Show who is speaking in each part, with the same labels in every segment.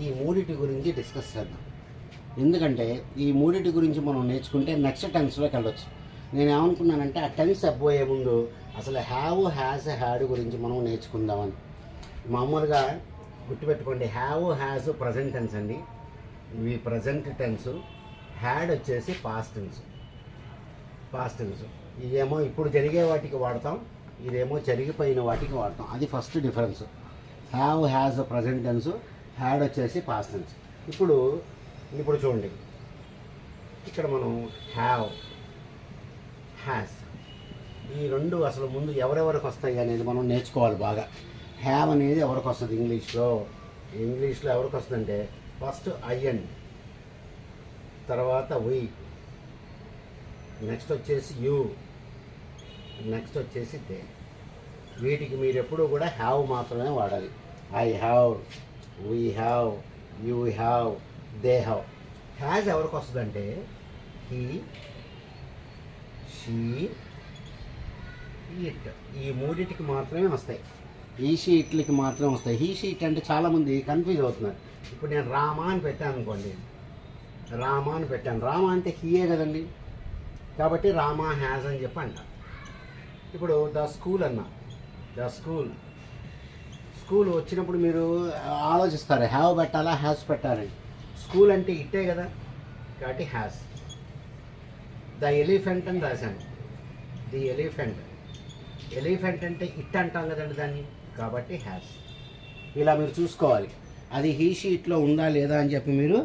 Speaker 1: ఈ మూడిటి గురించి డిస్కస్ చేద్దాం. ఎందుకంటే ఈ మూడిటి గురించి మనం నేర్చుకుంటే నెక్స్ట్ టెన్స్లోకి వెళ్ళొచ్చు. నేను ఏమనుకున్నానంటే ఆ టెన్స్ అబ్బోయే ముందు అసలు హ్యావ్, హ్యాస్, హ్యాడ్ గురించి మనం నేర్చుకుందామని. మామూలుగా గుర్తుపెట్టుకోండి, హ్యావ్, హ్యాస్ ప్రజెంట్ టెన్స్ అండి, ఇవి ప్రజెంట్ టెన్స్. హ్యాడ్ వచ్చేసి పాస్ట్ టెన్స్. ఇదేమో ఇప్పుడు జరిగే వాటికి వాడతాం, ఇదేమో జరిగిపోయిన వాటికి వాడతాం. అది first difference. Have, has present tense, had వచ్చేసి పాస్ట్ టెన్స్. ఇప్పుడు చూడండి, ఇక్కడ మనం హ్యావ్, హ్యాస్ ఈ రెండు అసలు ముందు ఎవరెవరికి వస్తాయి అనేది మనం నేర్చుకోవాలి బాగా. హ్యావ్ అనేది ఎవరికి వస్తుంది ఇంగ్లీష్లో ఎవరికి వస్తుందంటే ఫస్ట్ ఐఎన్, తర్వాత వి, నెక్స్ట్ వచ్చేసి యూ, నెక్స్ట్ వచ్చేసి దే. వీటికి మీరు ఎప్పుడూ కూడా హ్యావ్ మాత్రమే వాడాలి. I have, we have, you have, they have. Has ఎవరికి వస్తుందంటే హీ, షీ, ఇట్, ఈ మూడింటికి మాత్రమే వస్తాయి. ఈ షీట్లకి మాత్రమే వస్తాయి. హీ షీట్ అంటే చాలామంది కన్ఫ్యూజ్ అవుతున్నారు. ఇప్పుడు నేను రామా అని పెట్టాను అనుకోండి, రామా అంటే హీయే కదండి, కాబట్టి రామా హ్యాజ్ అని చెప్పి అంట. ఇప్పుడు ద స్కూల్ అన్నా, స్కూల్ వచ్చినప్పుడు మీరు ఆలోచిస్తారు హ్యావ్ పెట్టాలా హ్యాస్ పెట్టాలని. స్కూల్ అంటే ఇట్టే కదా, కాబట్టి హ్యాస్. ద ఎలిఫెంట్ అని రాశాను, ది ఎలిఫెంట్ అంటే ఇట్ అంటాం కదండి దాన్ని, కాబట్టి హ్యాస్. ఇలా మీరు చూసుకోవాలి, అది హీ షీట్లో ఉందా లేదా అని చెప్పి మీరు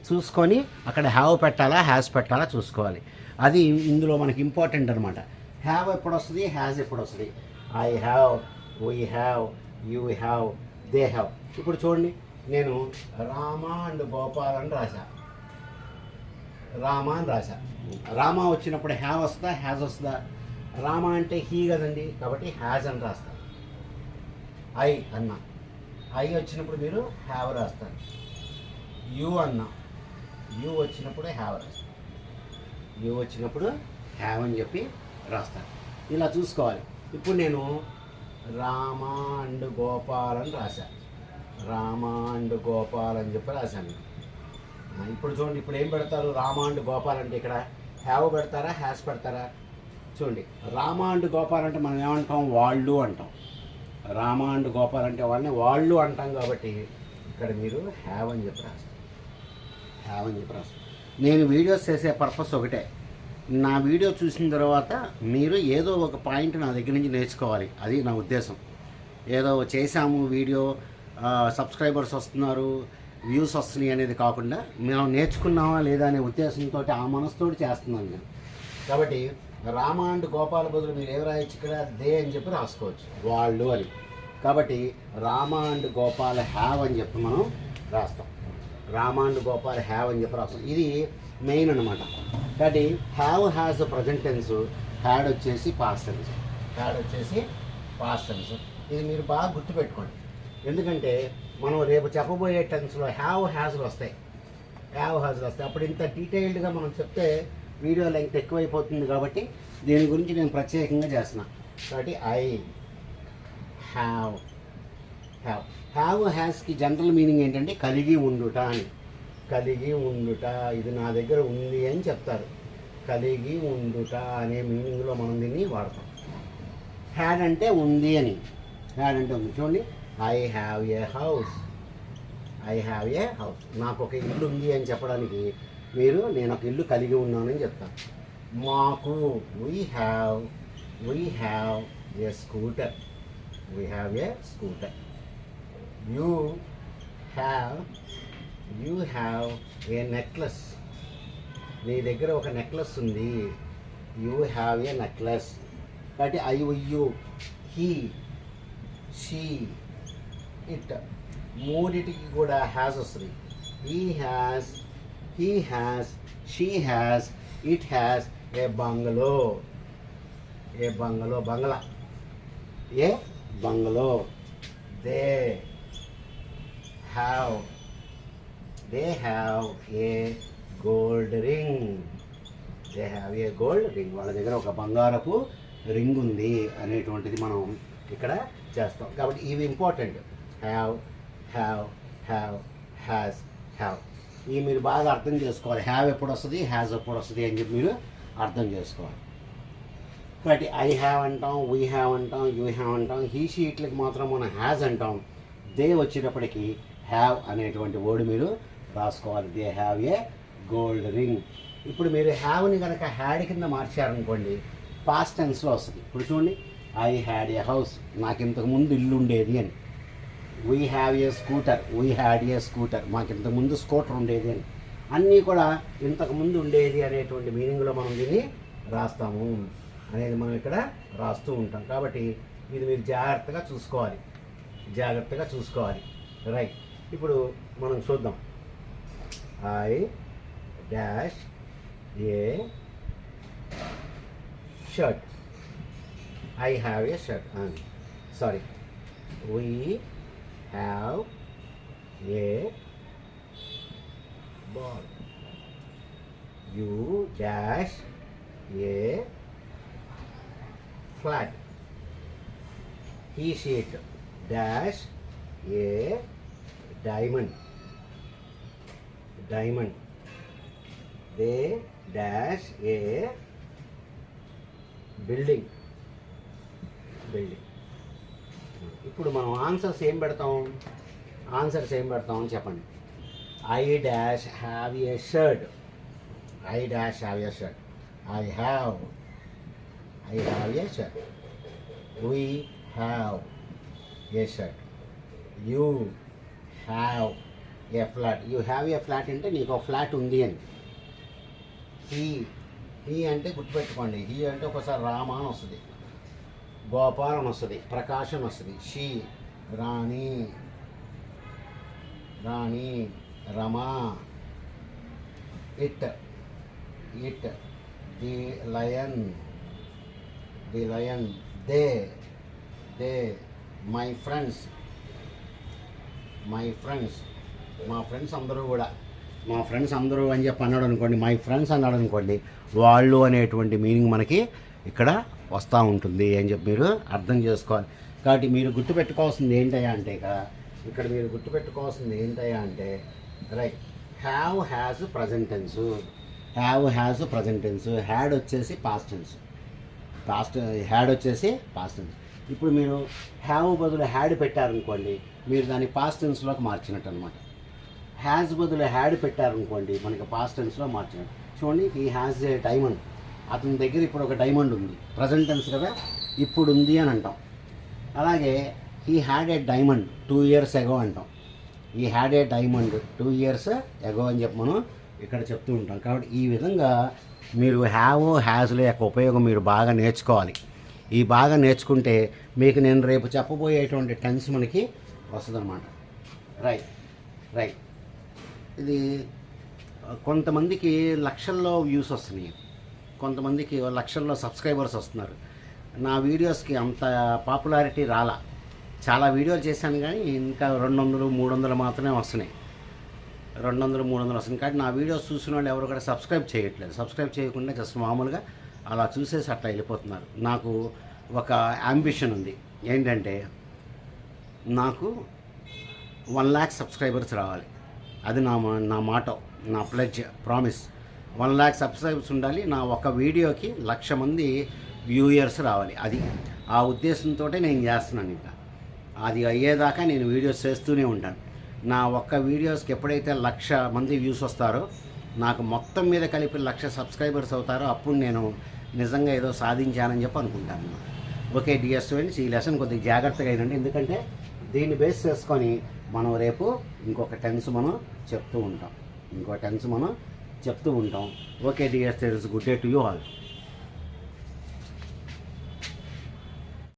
Speaker 1: చూసుకొని అక్కడ హ్యావ్ పెట్టాలా హ్యాస్ పెట్టాలా చూసుకోవాలి. అది ఇందులో మనకి ఇంపార్టెంట్ అనమాట. హ్యావ్ ఎప్పుడు వస్తుంది, హ్యాస్ ఎప్పుడు వస్తుంది. I have, we have, you have, they have. ఇప్పుడు చూడండి, నేను రామా అండ్ గోపాల్ అని రాశా, రామా వచ్చినప్పుడు హ్యావ్ వస్తుందా హ్యాజ్ వస్తుందా? రామా అంటే హీ కదండి, కాబట్టి హ్యాజ్ అని రాస్తా. ఐ అన్నా, ఐ వచ్చినప్పుడు మీరు హ్యావ్ రాస్తారు. యూ అన్నా, యూ వచ్చినప్పుడు హ్యావ్ రాస్తారు. యూ వచ్చినప్పుడు హ్యావ్ అని చెప్పి రాస్తాను. ఇలా చూసుకోవాలి. ఇప్పుడు నేను రామా అండ్ గోపాల్ అని రాశాను, అని చెప్పి రాశాను. ఇప్పుడు చూడండి, ఇప్పుడు ఏం పెడతారు? రామా అండ్ గోపాల్ అంటే ఇక్కడ హ్యావ్ పెడతారా హ్యాస్ పెడతారా? చూడండి, రామా అండ్ గోపాల్ అంటే మనం ఏమంటాం? వాళ్ళు అంటాం. రామా అండ్ గోపాల్ అంటే వాళ్ళని వాళ్ళు అంటాం, కాబట్టి ఇక్కడ మీరు హ్యావ్ అని చెప్పి రాస్తారు. నేను వీడియోస్ చేసే పర్పస్ ఒకటే, నా వీడియో చూసిన తర్వాత మీరు ఏదో ఒక పాయింట్ నా దగ్గర నుంచి నేర్చుకోవాలి. అది నా ఉద్దేశం. ఏదో చేశాము వీడియో, సబ్స్క్రైబర్స్ వస్తున్నారు, వ్యూస్ వస్తున్నాయి అనేది కాకుండా మేము నేర్చుకున్నామా లేదా అనే ఉద్దేశంతో ఆ మనసుతోటి చేస్తున్నాను నేను. కాబట్టి రామా అండ్ గోపాల బదులు మీరు ఏమి రాయొచ్చు? ఇక్కడ దే అని చెప్పి రాసుకోవచ్చు, వాళ్ళు అని. కాబట్టి రామా అండ్ గోపాల్ హ్యావ్ అని చెప్పి మనం రాస్తాం. రామా అండ్ గోపాల్ హ్యావ్ అని చెప్పి రాస్తాం. ఇది మెయిన్ అనమాట. కాబట్టి have, has present tense, had వచ్చేసి పాస్ట్ టెన్స్. ఇది మీరు బాగా గుర్తుపెట్టుకోండి. ఎందుకంటే మనం రేపు చెప్పబోయే టెన్స్లో హ్యావ్, హ్యాస్లు వస్తాయి. అప్పుడు ఇంత డీటెయిల్డ్గా మనం చెప్తే వీడియో లెంగ్త్ ఎక్కువైపోతుంది. కాబట్టి దీని గురించి నేను ప్రత్యేకంగా చేస్తున్నా. కాబట్టి ఐ హ్యావ్, హ్యాస్కి జనరల్ మీనింగ్ ఏంటంటే కలిగి ఉండుట అని. ఇది నా దగ్గర ఉంది అని చెప్తారు. కలిగి ఉండుట అనే మీనింగ్లో మనం దీన్ని వాడతాం. హ్యాడ్ అంటే ఉంది అని, చూడండి, ఐ హ్యావ్ ఏ హౌస్, నాకు ఒక ఇల్లు ఉంది అని చెప్పడానికి మీరు నేను ఒక ఇల్లు కలిగి ఉన్నానని చెప్తాను. మాకు we have a scooter, you have a necklace, నీ దగ్గర ఒక నెక్లెస్ ఉంది. You have a necklace. కాబట్టి I, you, he, she, it మూడిటికి కూడా హ్యాస్ వస్తుంది. He has, she has, it has a bungalow, bungalow, they have a gold ring, వాళ్ళ దగ్గర ఒక బంగారపు రింగ్ ఉంది అనేటువంటిది మనం ఇక్కడ చేస్తాం. కాబట్టి ఇవి ఇంపార్టెంట్. Have, has, have. ఇవి మీరు బాగా అర్థం చేసుకోవాలి. హ్యావ్ ఎప్పుడు వస్తుంది, హ్యాజ్ ఎప్పుడు వస్తుంది అని చెప్పి మీరు అర్థం చేసుకోవాలి. కాబట్టి ఐ హ్యావ్ అంటాం, వీ హ్యావ్ అంటాం, యూ హ్యావ్ అంటాం. హీ షీట్లకి మాత్రం మనం హ్యాజ్ అంటాం. దే వచ్చేటప్పటికి హ్యావ్ అనేటువంటి వర్డ్ మీరు రాసుకోవాలి. They have a gold ring. ఇప్పుడు మీరు హ్యావ్ని కనుక హ్యాడ్ కింద మార్చారనుకోండి, పాస్ట్ టెన్స్లో వస్తుంది. ఇప్పుడు చూడండి, ఐ హ్యాడ్ ఏ హౌస్, నాకు ఇంతకుముందు ఇల్లు ఉండేది అని. We have a scooter, we had a scooter, మాకు ఇంతకుముందు స్కూటర్ ఉండేది అని. అన్నీ కూడా ఇంతకుముందు ఉండేది అనేటువంటి మీనింగ్లో మనం దీన్ని రాస్తాము అనేది మనం ఇక్కడ రాస్తూ ఉంటాం. కాబట్టి ఇది మీరు జాగ్రత్తగా చూసుకోవాలి. రైట్. ఇప్పుడు మనం చూద్దాం. I dash A shirt, I have a shirt, sorry, we have A ball, you dash A flat, he sheet dash a diamond, they dash a building. ఇప్పుడు మనం ఆన్సర్స్ ఏం పెడతాం అని చెప్పండి. I dash have a shirt, I have a shirt. We have a shirt. You have a flat. You have a flat అంటే నీకు ఒక flat ఉంది అని. హీ అంటే గుర్తుపెట్టుకోండి. హీ అంటే ఒకసారి రామ అని వస్తుంది, గోపాల్ అని వస్తుంది, ప్రకాష్ అని వస్తుంది. She Rani, Rama. It the lion, they my friends, మా ఫ్రెండ్స్ అందరూ అని చెప్పి అన్నాడు అనుకోండి, మై ఫ్రెండ్స్ అన్నాడు అనుకోండి, వాళ్ళు అనేటువంటి మీనింగ్ మనకి ఇక్కడ వస్తూ ఉంటుంది అని చెప్పి మీరు అర్థం చేసుకోవాలి. కాబట్టి మీరు గుర్తుపెట్టుకోవాల్సింది ఏంటయ్యా అంటే right, have has present tense, had వచ్చేసి పాస్ట్ టెన్స్. హ్యాడ్ వచ్చేసి పాస్ట్ టెన్స్. ఇప్పుడు మీరు హ్యావ్ బదులు హ్యాడ్ పెట్టారనుకోండి, మీరు దాన్ని పాస్ట్ టెన్స్లోకి మార్చినట్టు అనమాట. హ్యాజ్ బదులు హ్యాడ్ పెట్టారనుకోండి, మనకి పాస్ట్ టెన్స్లో మార్చినట్టు. చూడండి, హీ హ్యాజ్ ఏ డైమండ్, అతని దగ్గర ఇప్పుడు ఒక డైమండ్ ఉంది. ప్రజెంట్ టెన్స్ కదా, ఇప్పుడు ఉంది అని అంటాం. అలాగే he had a diamond 2 years ago అంటాం. He had a diamond 2 years ago అని చెప్పి మనం ఇక్కడ చెప్తూ ఉంటాం. కాబట్టి ఈ విధంగా మీరు హ్యాజ్ల యొక్క ఉపయోగం మీరు బాగా నేర్చుకోవాలి. ఈ బాగా నేర్చుకుంటే మీకు నేను రేపు చెప్పబోయేటువంటి టెన్స్ మనకి వస్తుందన్నమాట. రైట్. ఇది కొంతమందికి లక్షల్లో వ్యూస్ వస్తున్నాయి, కొంతమందికి లక్షల్లో సబ్స్క్రైబర్స్ వస్తున్నారు. నా వీడియోస్కి అంత పాపులారిటీ రాలా. చాలా వీడియోలు చేశాను కానీ ఇంకా 200-300 మాత్రమే వస్తున్నాయి. 200-300 వస్తుంది. కాబట్టి నా వీడియోస్ చూసిన వాళ్ళు ఎవరు కూడా సబ్స్క్రైబ్ చేయట్లేదు. సబ్స్క్రైబ్ చేయకుండా జస్ట్ మామూలుగా అలా చూసేసి అట్లా వెళ్ళిపోతున్నారు. నాకు ఒక యాంబిషన్ ఉంది, ఏంటంటే నాకు 1 lakh సబ్స్క్రైబర్స్ రావాలి. అది నా మాటో, నా ప్లెడ్జ్, ప్రామిస్. 1 lakh సబ్స్క్రైబర్స్ ఉండాలి. నా ఒక వీడియోకి 1,00,000 మంది వ్యూయర్స్ రావాలి. అది ఆ ఉద్దేశంతో నేను చేస్తున్నాను. ఇంకా అది అయ్యేదాకా నేను వీడియోస్ చేస్తూనే ఉంటాను. నా ఒక్క వీడియోస్కి ఎప్పుడైతే 1,00,000 మంది వ్యూస్ వస్తారో, నాకు మొత్తం మీద కలిపి 1,00,000 సబ్స్క్రైబర్స్ అవుతారో, అప్పుడు నేను నిజంగా ఏదో సాధించానని చెప్పి అనుకుంటాను. ఓకే డియర్ స్టూడెంట్స్, ఈ లెసన్ కొద్దిగా జాగ్రత్తగా అయినండి. ఎందుకంటే దీన్ని బేస్ చేసుకొని మనం రేపు ఇంకొక టెన్స్ మనం చెప్తూ ఉంటాం. Okay dear students, good day to you all.